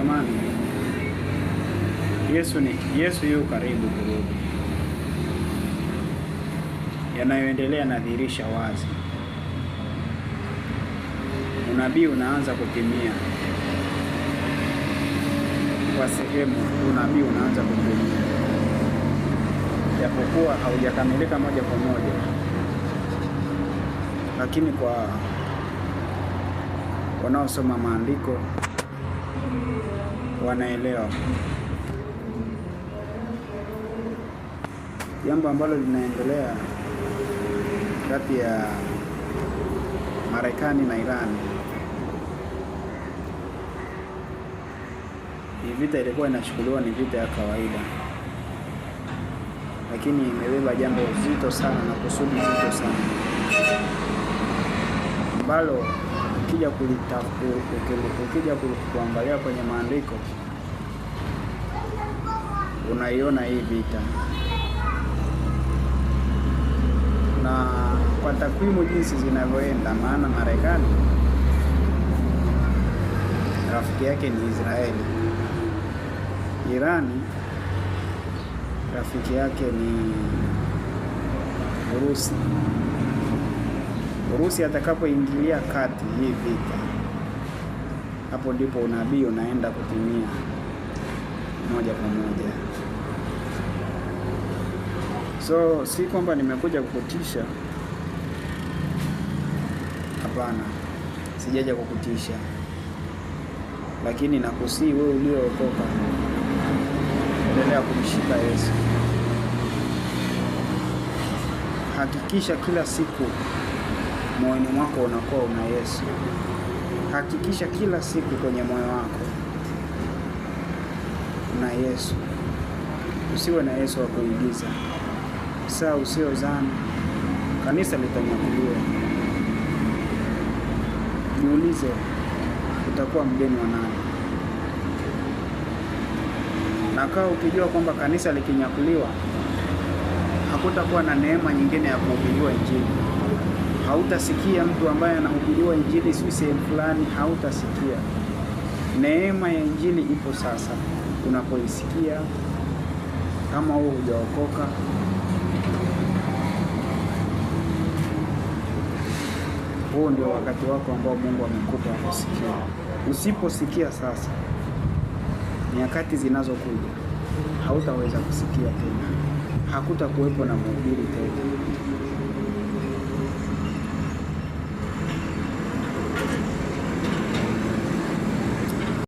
jamani, Yesu yu karibu kurudi. Yanayoendelea yanadhihirisha wazi, unabii unaanza kutimia kwa sehemu, unabii unaanza kutimia, japokuwa haujakamilika moja kwa moja, lakini kwa wanaosoma maandiko wanaelewa jambo ambalo linaendelea kati ya Marekani na Iran. Hii vita ilikuwa inachukuliwa ni vita ya kawaida, lakini imebeba jambo zito sana na kusudi zito sana ambalo ukija kuangalia kwenye maandiko unaiona hii vita, na kwa takwimu jinsi zinavyoenda, maana Marekani rafiki yake ni Israeli, Irani rafiki yake ni Urusi. Urusi atakapoingilia kati hii vita, hapo ndipo unabii unaenda kutimia moja kwa moja. So si kwamba nimekuja kukutisha, hapana, sijaja kukutisha, lakini nakusii wewe uliookoka, endelea kumshika Yesu. Hakikisha kila siku moyoni mwako unakuwa una Yesu. Hakikisha kila siku kwenye moyo wako una Yesu. Usiwe na Yesu wa kuigiza. Saa usiozani kanisa litanyakuliwa. Jiulize, utakuwa mgeni wa nani? Na kaa ukijua kwamba kanisa likinyakuliwa hakutakuwa na neema nyingine ya kuhubiriwa Injili. Hautasikia mtu ambaye anahubiriwa Injili si sehemu fulani, hautasikia. Neema ya Injili ipo sasa. Unapoisikia, kama wewe hujaokoka, huo ndio wakati wako ambao Mungu amekupa kusikia. Usiposikia sasa, nyakati zinazokuja hautaweza kusikia tena. Hakutakuwepo na mhubiri tena.